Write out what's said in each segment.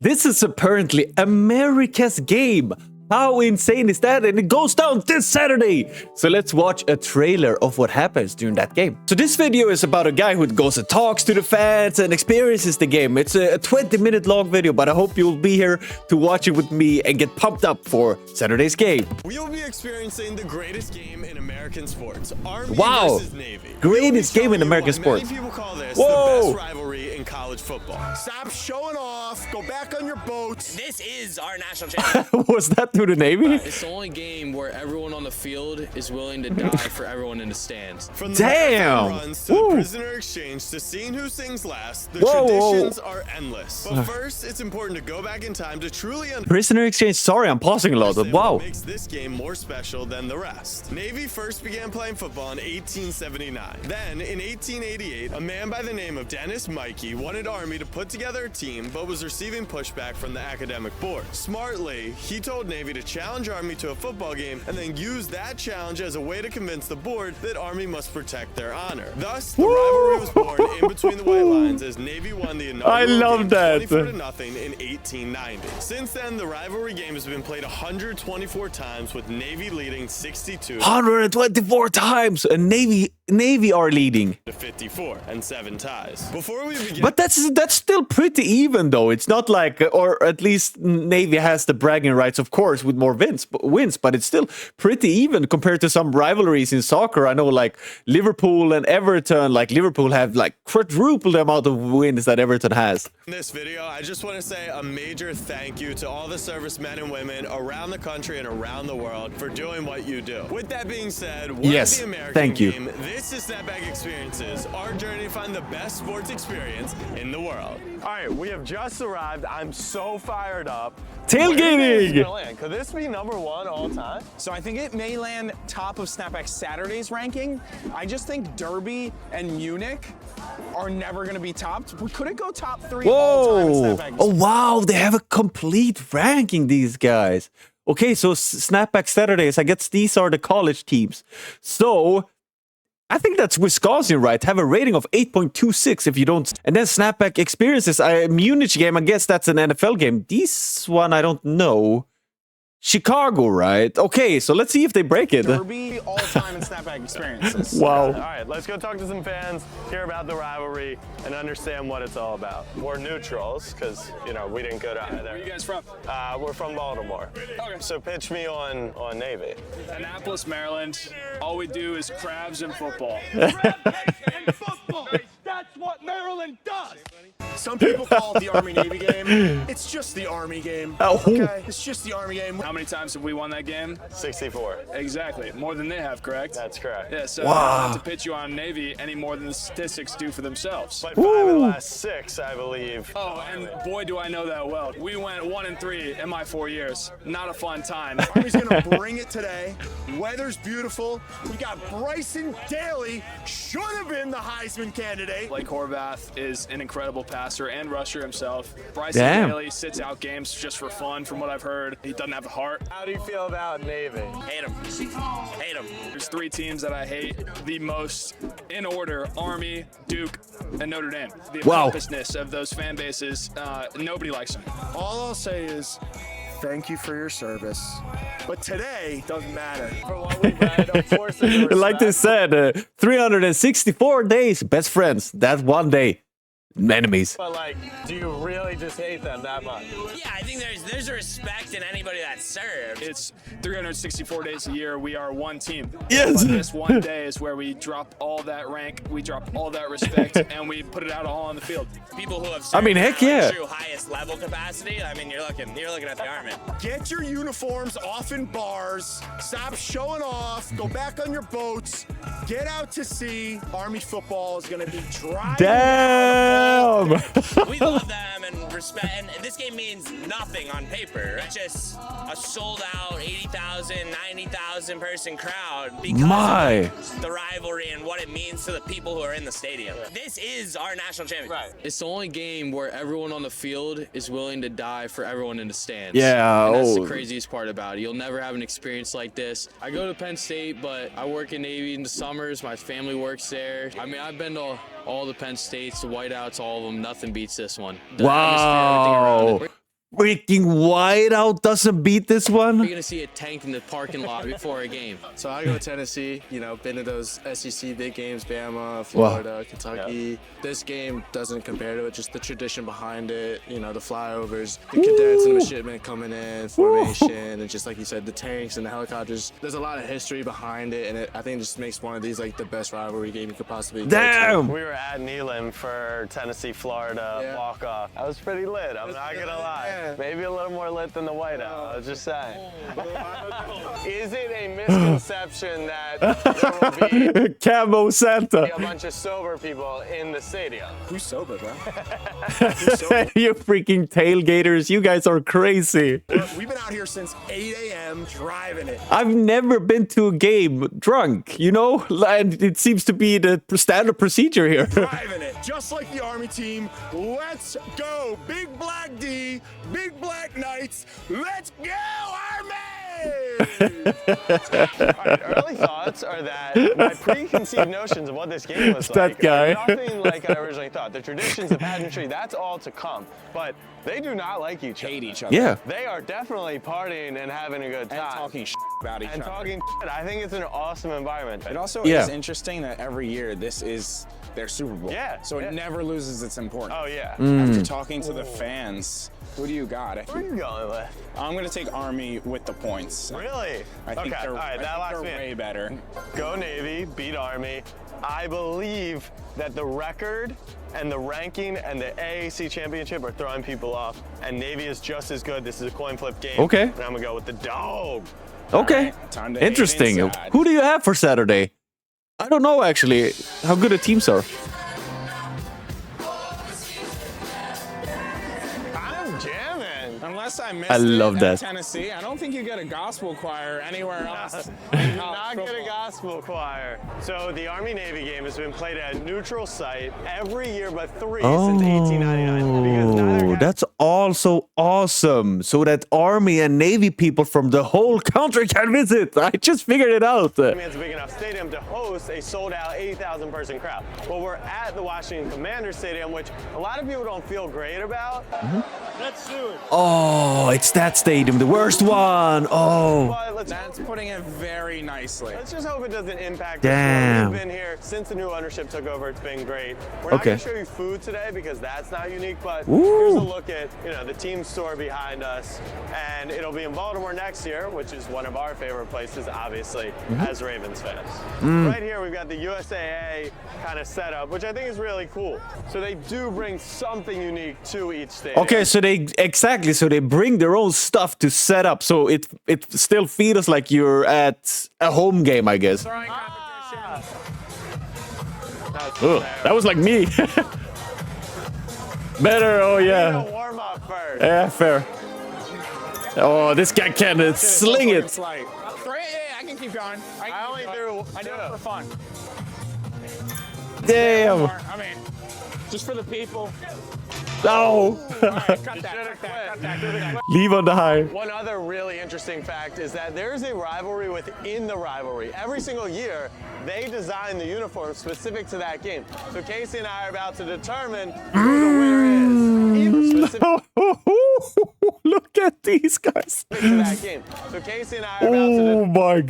This is apparently America's game. How insane is that? And it goes down this Saturday. So let's watch a trailer of what happens during that game. So this video is about a guy who goes and talks to the fans and experiences the game. It's a 20-minute long video, but I hope you'll be here to watch it with me and get pumped up for Saturday's game. We'll be experiencing the greatest game in American sports. Army versus Navy. Greatest game in American sports. Many people call this the best rivalry in college football. Stop showing off. Go back on your boats. This is our national championship. Was that to the Navy? It's the only game where everyone on the field is willing to die for everyone in the stands. From the runs to the prisoner exchange to seeing who sings last, the traditions are endless. But first, it's important to go back in time to truly understand prisoner exchange. Sorry, I'm pausing a lot. But wow. What makes this game more special than the rest. Navy first began playing football in 1879. Then, in 1888, a man by the name of Dennis Mikey wanted Army to put together a team, but was receiving pushback from the academic board. Smartly, he told Navy to challenge Army to a football game and then use that challenge as a way to convince the board that Army must protect their honor. Thus, the rivalry was born in between the white lines as Navy won the inaugural game 24-0 in 1890. Since then, the rivalry game has been played 124 times, with Navy leading 62. 124 times, and Navy are leading. To 54 and 7 ties. Before we begin, but that's still pretty even, though. It's not like, or at least Navy has the bragging rights, of course, with more wins, but it's still pretty even compared to some rivalries in soccer. I know, like Liverpool and Everton. Like Liverpool have like quadruple the amount of wins that Everton has. In this video, I just want to say a major thank you to all the servicemen and women around the country and around the world for doing what you do. With that being said, we're the American game. This is Snapback Experiences, our journey to find the best sports experience in the world. All right, we have just arrived. I'm so fired up. Tailgating! Could this be #1 all time? So I think it may land top of Snapback Saturday's ranking. I just think Derby and Munich are never going to be topped. Could it go top 3 all time in Snapback? Oh, wow. They have a complete ranking, these guys. Okay, so Snapback Saturdays, I guess these are the college teams. So I think that's Wisconsin, right? Have a rating of 8.26 if you don't. And then Snapback Experiences, Munich game, I guess that's an NFL game. This one, I don't know. Chicago, right? Okay, so let's see if they break it. Derby all-time in Snapback Experiences. Wow. All right, let's go talk to some fans, hear about the rivalry, and understand what it's all about. We're neutrals, because, you know, we didn't go to either. Where are you guys from? We're from Baltimore. Okay. So pitch me on Navy. Annapolis, Maryland. All we do is crabs and football. That's what Maryland does. Some people call it the Army-Navy game. It's just the Army game. Okay? It's just the Army game. How many times have we won that game? 64. Exactly. More than they have, correct? That's correct. Yeah, so not to pitch you on Navy any more than the statistics do for themselves. But 5 of the last 6, I believe. Oh, and boy, do I know that well. We went 1-3 in my 4 years. Not a fun time. Army's gonna bring it today. Weather's beautiful. We got Bryson Daly, should have been the Heisman candidate. Blake Horvath is an incredible passer and rusher himself. Bryson Daly sits out games just for fun, from what I've heard. He doesn't have a heart. How do you feel about Navy? Hate him. Hate him. There's 3 teams that I hate the most in order: Army, Duke, and Notre Dame. The pompousness of those fan bases, nobody likes them. All I'll say is, thank you for your service. But today doesn't matter. For what we read, of course, like they said, 364 days, best friends. That one day, enemies. But like, do you really just hate them that much? Yeah, I think there's a respect in anybody that serves. It's 364 days a year. We are one team. Yes. But this one day is where we drop all that rank, we drop all that respect, and we put it out all on the field. People who have served heck yeah. true highest level capacity. I mean, you're looking at the Army. Get your uniforms off in bars. Stop showing off. Go back on your boats. Get out to sea. Army football is going to be dry. Damn. We love them and respect. And this game means nothing on paper. It's just a sold-out 80,000, 90,000 person crowd because of the rivalry and what it means to the people who are in the stadium. This is our national championship. Right. It's the only game where everyone on the field is willing to die for everyone in the stands. Yeah. And that's the craziest part about it. You'll never have an experience like this. I go to Penn State, but I work in Navy in the summers. My family works there. I mean, I've been to all the Penn States, the whiteouts, all of them. Nothing beats this one. The atmosphere, everything around it. freaking whiteout doesn't beat this one. You're gonna see a tank in the parking lot before a game. So I go to Tennessee, you know, been to those SEC big games, Bama, Florida, Kentucky. This game doesn't compare to it, just the tradition behind it, you know, the flyovers, the cadets and the midshipmen coming in, formation, and just like you said, the tanks and the helicopters. There's a lot of history behind it, and I think it just makes one of these like the best rivalry game you could possibly go to. Damn. We were at Neyland for Tennessee, Florida walk-off. That was pretty lit, I'm not gonna lie. Maybe a little more lit than the whiteout, I was just saying. Is it a misconception that there will be Camo Santa. a bunch of sober people in the stadium? Who's sober, bro? You freaking tailgaters, you guys are crazy. We've been out here since 8 a.m. driving it. I've never been to a game drunk, you know? And it seems to be the standard procedure here. Driving it. Just like the Army team. Let's go. Big Black D, Big Black Knights. Let's go, Army! Early thoughts are that my preconceived notions of what this game was That like guy. are nothing like I originally thought. The traditions, the pageantry, that's all to come. But they do not like each other. Hate each other. Yeah. They are definitely partying and having a good time. And talking about each And other. talking shit. I think it's an awesome environment. It also Yeah. is interesting that every year this is their Super Bowl. Yeah, So it yeah. never loses its importance. Oh, yeah. After talking to the fans, who do you got? Where are you going with? I'm going to take Army with the points. Really? I think okay, they're, all right, that I locks think me they're in. way better. Go Navy, beat Army. I believe that the record and the ranking and the AAC championship are throwing people off, and Navy is just as good. This is a coin flip game. Okay. And I'm gonna go with the dog. Okay. Right, time to hate Interesting. inside. Who do you have for Saturday? I don't know, actually, how good the teams are. I'm jamming. Unless I missed I love it that. at Tennessee, I don't think you get a gospel choir anywhere else. You in do college not get a football. gospel choir. So the Army-Navy game has been played at a neutral site every year but 3 since 1899. Because neither Oh, guy- that's also awesome. So that Army and Navy people from the whole country can visit. I just figured it out. It's a big enough stadium to host a sold-out 80,000 person crowd. Well, we're at the Washington Commanders Stadium, which a lot of people don't feel great about. Let's do it. Oh, it's that stadium, the worst one. Oh, But let's That's putting it very nicely. Let's just hope it doesn't impact Damn. us. We've been here since the new ownership took over. It's been great. We're not Okay. going to show you food today because that's not unique, but Ooh. here's a look at, you know, the team store behind us. And it'll be in Baltimore next year, which is one of our favorite places, obviously, as Ravens fans. Right here, we've got the USAA kind of setup, which I think is really cool. So they do bring something unique to each stadium. okay. So they bring their own stuff to set up, so it still feels like you're at a home game, I guess. Throwing competition. That's Ugh, fair. that was like me. Better. Oh We're yeah. gonna warm up first. Yeah, fair. Oh, this guy can sling it. Like, yeah, I can keep going. I only threw I do two. it for fun. Damn. I mean, just for the people. No. All right, cut that. Leave on the high. One other really interesting fact is that there's a rivalry within the rivalry. Every single year, they design the uniform specific to that game. So Casey and I are about to determine who the winner is. Even specific Look at these guys. to that game. So Casey and I are about to Oh my determine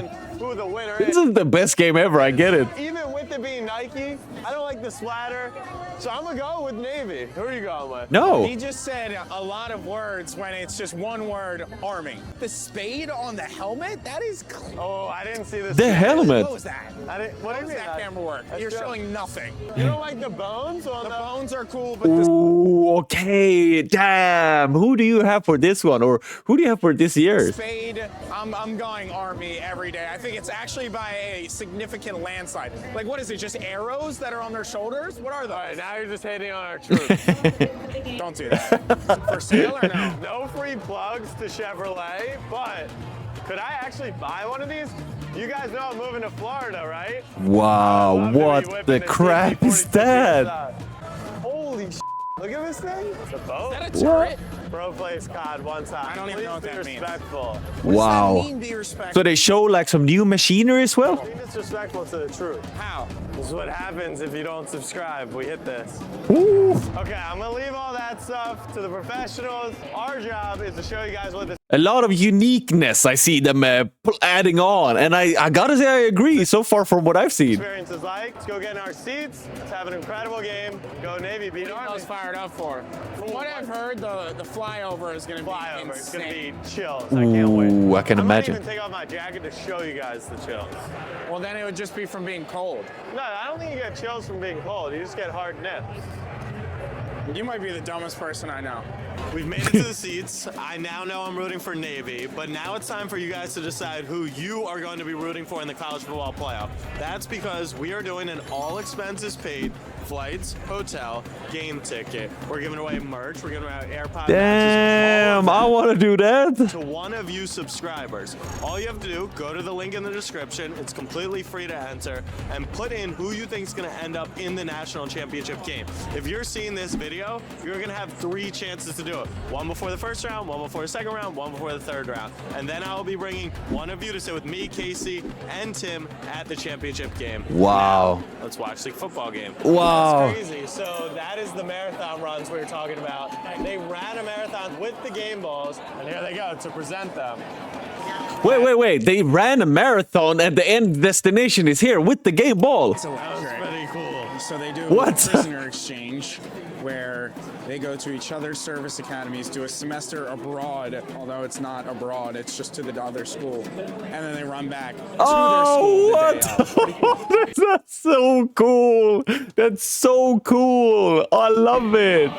god. who the winner This is. is the best game ever. I get it. Even with it being Nike, I don't like the splatter. So I'm gonna go with Navy. Who are you going with? No. He just said a lot of words when it's just one word, Army. The spade on the helmet? That is clean. Oh, I didn't see this. The helmet. What was that? I didn't, what How do you does mean? that camera work? That's You're true. showing nothing. You don't like the bones on The the bones are cool, but the Ooh, okay. Damn. Who do you have for this one, or who do you have for this year? spade, I'm going Army every day. I think it's actually by a significant landslide. Like, what is it, just arrows that are on their shoulders? What are All right, those? now you're just hating on our troops. Don't do that. For sale or no? No free plugs to Chevrolet, but could I actually buy one of these? You guys know I'm moving to Florida, right? Wow. Love to be What whipping the the crap is 60, 40, that? 50s out. Holy Look at this thing. It's a boat. Is that a turret? Bro plays COD one time. I don't even know what that Be means. respectful. Wow. What does that mean, be respectful? So they show like some new machinery as well? Be disrespectful to the truth. How? This is what happens if you don't subscribe. We hit this. Ooh. Okay, I'm gonna leave all that stuff to the professionals. Our job is to show you guys what this A lot of uniqueness I see them adding on. And I gotta say I agree so far from what I've seen. experience is like. Let's go get in our seats. Let's have an incredible game. Go Navy, beat I Army. was fired up for. From what I've heard, the flyover is going to be Flyover. It's gonna insane. be chills. I can't wait. Ooh, I can I might imagine. even take off my jacket to show you guys the chills. Well, then it would just be from being cold. No, I don't think you get chills from being cold. You just get hard nips. You might be the dumbest person I know. We've made it to the seats. I now know I'm rooting for Navy, but now it's time for you guys to decide who you are going to be rooting for in the college football playoff. That's because we are doing an all expenses paid flights, hotel, game ticket. We're giving away merch. We're giving away AirPod Damn, I want to do that. to one of you subscribers. All you have to do, go to the link in the description. It's completely free to enter and put in who you think is going to end up in the national championship game. If you're seeing this video, you're going to have 3 chances to do it. One before the first round, one before the second round, one before the third round. And then I will be bringing one of you to sit with me, Casey, and Tim at the championship game. Wow. Now, let's watch the football game. Wow. That's crazy. So that is the marathon runs we were talking about. They ran a marathon with the game balls, and here they go to present them. Wait. They ran a marathon and the end destination is here with the game ball. It's electric. Pretty cool. So they do What? a prisoner exchange where they go to each other's service academies, do a semester abroad, although it's not abroad, it's just to the other school. And then they run back to Oh, their school the day what? of. That's so cool. That's so cool. I love it.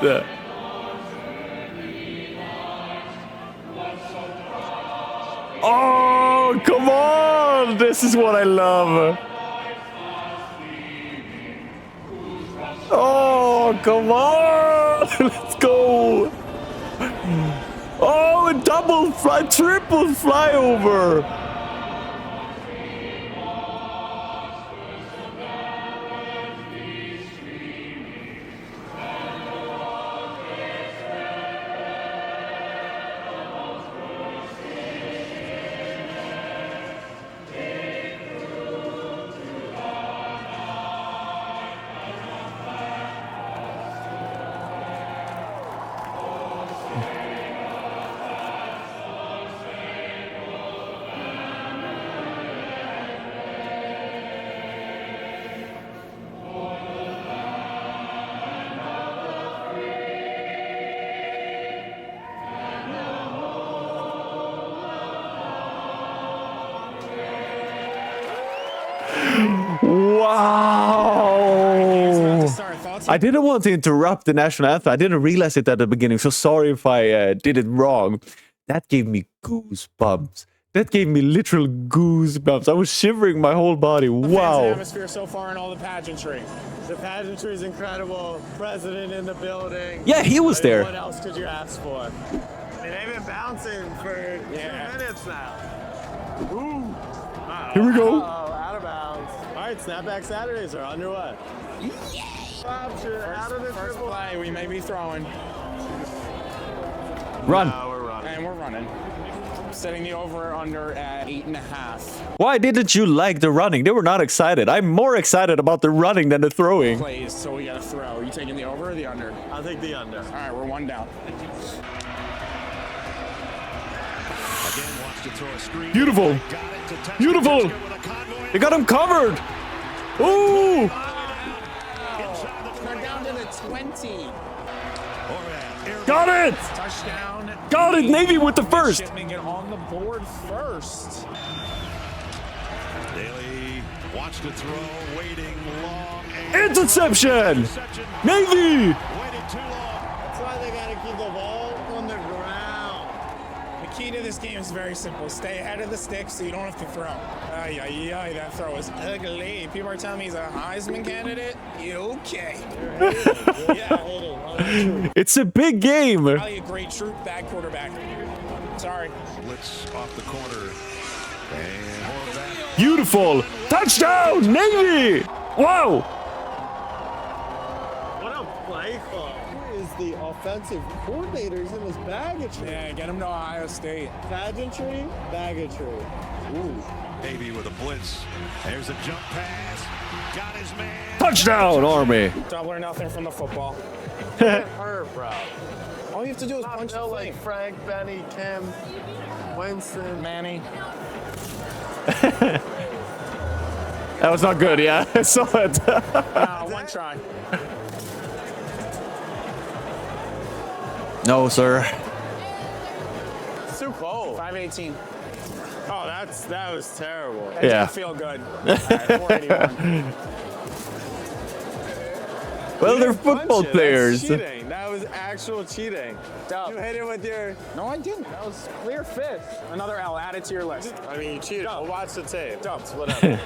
Oh, come on. This is what I love. Oh, come on. Let's go. Oh, a triple flyover. Wow! I didn't want to interrupt the national anthem. I didn't realize it at the beginning, so sorry if I did it wrong. That gave me goosebumps. That gave me literal goosebumps. I was shivering my whole body. Wow. Atmosphere so far and all the pageantry. The pageantry is incredible. President in the building. Yeah, he was there. What else could you ask for? I mean, they've been bouncing for 2 minutes now. Ooh. Uh-oh. Here we go. Out of bounds. All right, Snapback Saturdays are underway. Out of the First play, we may be throwing. Run. No, we're running. And we're running. Setting the over under at 8.5. Why didn't you like the running? They were not excited. I'm more excited about the running than the throwing. Plays, so we gotta throw. You taking the over or the under? I'll take the under. All right, we're 1 down. Beautiful. Beautiful. They got him covered. Ooh. They're down to the 20. Got it. Touchdown. Got it. Navy with the first. Shipping it on the board first. Daly wants to throw, waiting long. Interception. Navy. Waited too long. That's why they got to keep the ball on the ground. The key to this game is very simple. Stay ahead of the stick so you don't have to throw. That throw is ugly. People are telling me he's a Heisman candidate. Okay. It's a big game. Probably a great troop, bad quarterback. Sorry. Blitz off the corner. And more of that. Beautiful. Touchdown, Navy. Wow. What a play call. Who is the offensive coordinators in his baggage. Yeah, get him to Ohio State. Pageantry, baggage-tree. Ooh. Navy with a blitz. There's a jump pass. Got his man. Touchdown, Army. Don't learn nothing from the football. Hurt, bro. All you have to do is I punch know the like thing. Frank, Benny, Kim, Winston. Manny. That was not good, yeah? I saw it. One try. No, sir. It's too cold. 518. Oh, that was terrible. That Yeah. didn't feel good. All right, 481. Well, they're Punch football it. players. That's cheating. That was actual cheating. You hit it with your... No, I didn't. That was clear fifth. Another L added to your list. I mean, you cheated. We'll watch the tape. It's whatever.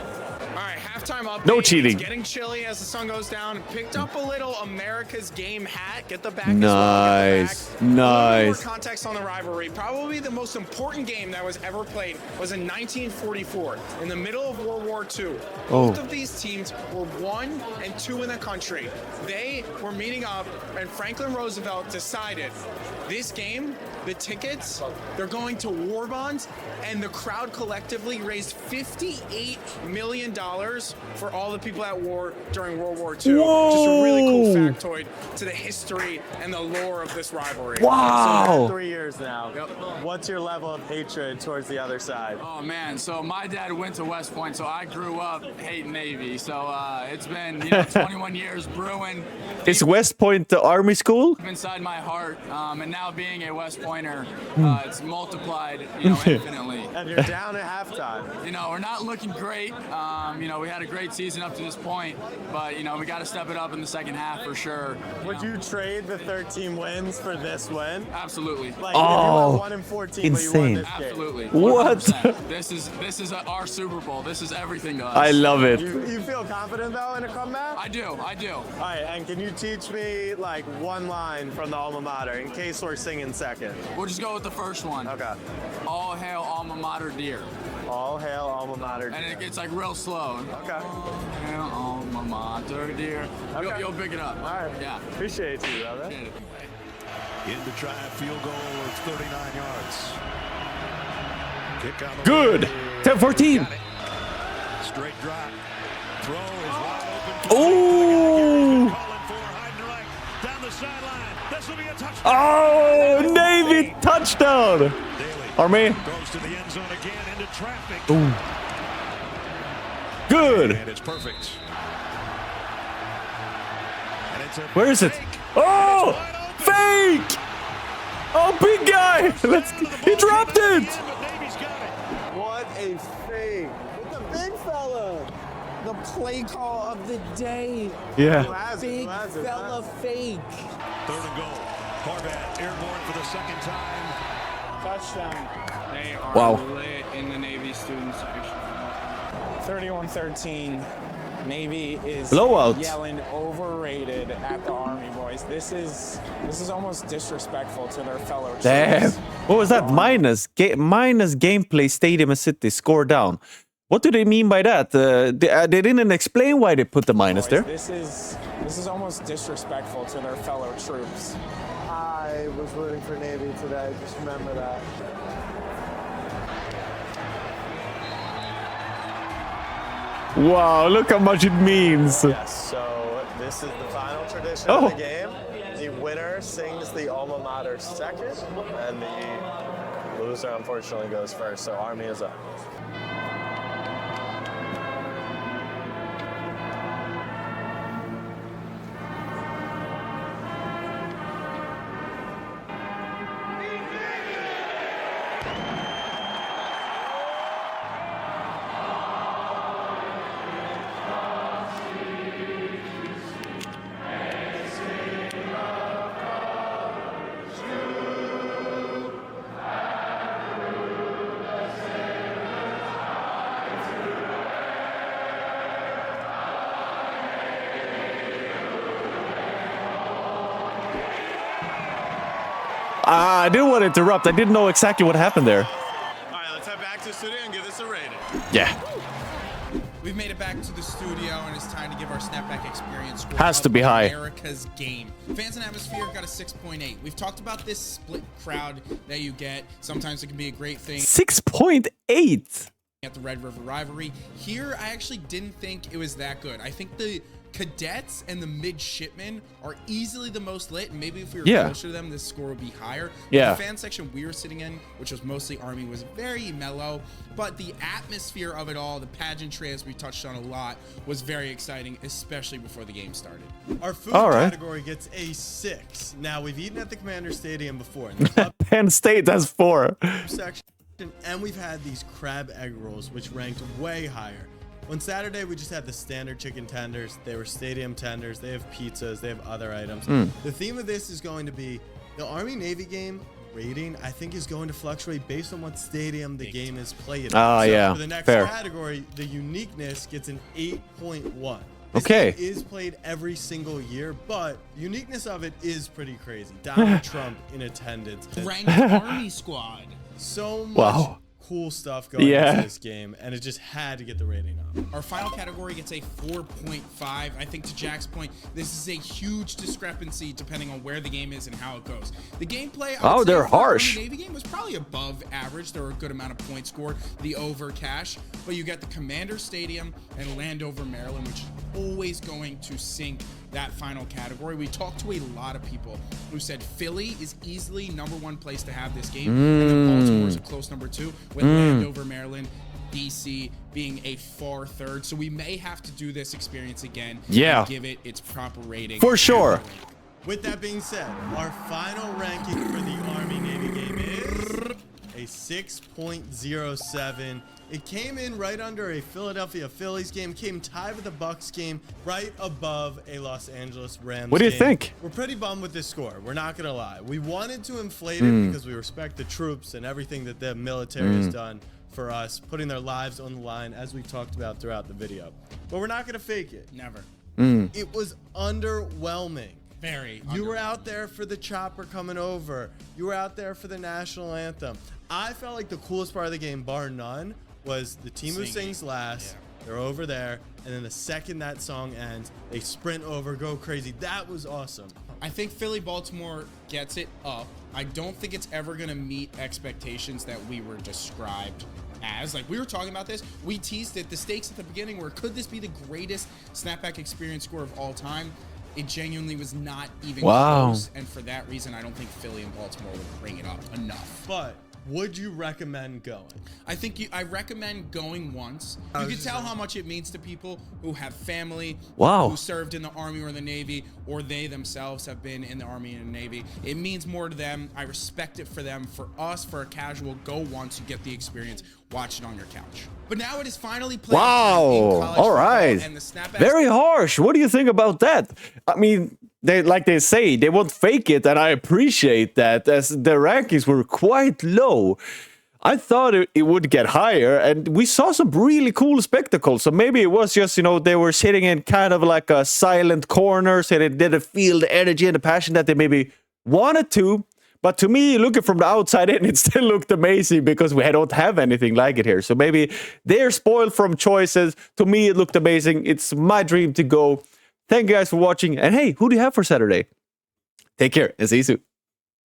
All right, halftime update. No cheating. It's getting chilly as the sun goes down. Picked up a little America's Game hat. Get the back Nice. as well. Get the back. A little Nice. more context on the rivalry. Probably the most important game that was ever played was in 1944, in the middle of World War II. Oh. Both of these teams were 1 and 2 in the country. They were meeting up, and Franklin Roosevelt decided this game, the tickets, they're going to war bonds, and the crowd collectively raised $58 million for all the people at war during World War II. Whoa. Just a really cool factoid to the history and the lore of this rivalry. Wow. 3 years now. What's your level of hatred towards the other side? Oh man, so my dad went to West Point, so I grew up hating Navy. So it's been 21 years brewing Is West Point the Army school? deep inside my heart, and now being a West Pointer, it's multiplied infinitely. And you're down at halftime. We're not looking great. We had a great season up to this point, but we got to step it up in the second half for sure. Would you trade the 13 wins for this win? Absolutely. Like, Oh, if you won 1 and 14, but you insane. won this game. Absolutely. What? 100%. This is our Super Bowl. This is everything to us. I love it. You feel confident, though, in a comeback? I do. All right, and can you teach me, like, one line from the alma mater, in case we're singing second? We'll just go with the first one. Okay. All hail alma mater, dear. All hail alma mater. And it's like real slow. Okay. All hail alma mater, dear. Okay. You'll pick it up. All right. Yeah. Appreciate you, brother. In to try a field goal of 39 yards. Kick on the Good. way. 10-14. Got it. Straight drop. Throw is wide open. Oh. Calling for hiding right down the sideline. This will be a touchdown. Oh, Navy touchdown. Daly Army. goes to the end zone again into traffic. Ooh. Good. And it's perfect. And it's a Where is it? fake. Oh, Wide open. fake. Oh, big guy. He dropped it. But Navy's got it. What a fake. With the big fella. The play call of the day. Who Yeah. has it? Who has it? Fella fake. 3rd and goal. Horvath airborne for the second time. Touchdown. They are Wow. lit in the Navy student section. 31-13. Navy is Blowout. yelling overrated at the Army boys. This is almost disrespectful to their fellow Damn. troops. What was that? Minus gameplay Stadium and City score down. What do they mean by that? They didn't explain why they put the minus there. This is almost disrespectful to their fellow troops. I was rooting for Navy today. Just remember that. Wow, look how much it means. Yes, so this is the final tradition Oh. of the game. The winner sings the alma mater second, and the loser unfortunately goes first. So Army is up. I didn't want to interrupt. I didn't know exactly what happened there. All right, let's head back to the studio and give this a rating. Yeah. We've made it back to the studio, and it's time to give our snapback experience score. Has to be high. America's game. Fans and atmosphere got a 6.8. We've talked about this split crowd that you get. Sometimes it can be a great thing. 6.8. At the Red River Rivalry. Here, I actually didn't think it was that good. I think the cadets and the midshipmen are easily the most lit, and maybe if we were closer to them, this score would be higher. Yeah. The fan section we were sitting in, which was mostly Army, was very mellow, but the atmosphere of it all, the pageantry, as we touched on a lot, was very exciting, especially before the game started. Our food category gets a 6. Now, we've eaten at the Commander Stadium before. In the club Penn State has 4. section, and we've had these crab egg rolls, which ranked way higher. On Saturday, we just had the standard chicken tenders. They were stadium tenders. They have pizzas. They have other items. The theme of this is going to be the Army-Navy game rating, I think, is going to fluctuate based on what stadium the game is played at. Yeah, For the next fair. category, the uniqueness gets an 8.1. Okay. This game is played every single year, but the uniqueness of it is pretty crazy. Donald Trump in attendance. Ranked Army squad. So much cool stuff going into this game, and it just had to get the rating up. Our final category gets a 4.5. I think to Jack's point, this is a huge discrepancy depending on where the game is and how it goes. The gameplay, I would say, they're for the harsh. Navy game was probably above average. There were a good amount of points scored, the over cash, but you got the Commander Stadium and Landover, Maryland, which is always going to sink that final category. We talked to a lot of people who said Philly is easily #1 place to have this game, and then Baltimore is a close #2, with Landover, Maryland, DC being a far third. So we may have to do this experience again and give it its proper rating. For sure. With that being said, our final ranking for the Army-Navy game is a 6.07. It came in right under a Philadelphia Phillies game, came tied with a Bucks game, right above a Los Angeles Rams What do you game. think? We're pretty bummed with this score. We're not going to lie. We wanted to inflate it because we respect the troops and everything that the military has done for us, putting their lives on the line, as we talked about throughout the video. But we're not going to fake it. Never. It was underwhelming. Very. You were out there for the chopper coming over. You were out there for the national anthem. I felt like the coolest part of the game, bar none, was the team who sings last. They're over there, and then the second that song ends, they sprint over, go crazy. That was awesome. I think Philly-Baltimore gets it up. I don't think it's ever going to meet expectations that we were described as. Like, we were talking about this. We teased it. The stakes at the beginning were, could this be the greatest snapback experience score of all time? It genuinely was not even close. And for that reason, I don't think Philly and Baltimore would bring it up enough. But would you recommend going? I recommend going once. You can tell how much it means to people who have family, Wow. who served in the Army or the Navy, or they themselves have been in the Army and the Navy. It means more to them. I respect it for them. For us, for a casual, go once, you get the experience. Watch it on your couch. But now it is finally played. Wow. All right. And the snapbacks. Very harsh. What do you think about that? I mean, they say, they won't fake it, and I appreciate that, as the rankings were quite low. I thought it would get higher, and we saw some really cool spectacles. So maybe it was just, they were sitting in kind of like a silent corner, so they didn't feel the energy and the passion that they maybe wanted to. But to me, looking from the outside in, it still looked amazing because we don't have anything like it here. So maybe they're spoiled from choices. To me, it looked amazing. It's my dream to go. Thank you guys for watching. And hey, who do you have for Saturday? Take care and see you soon.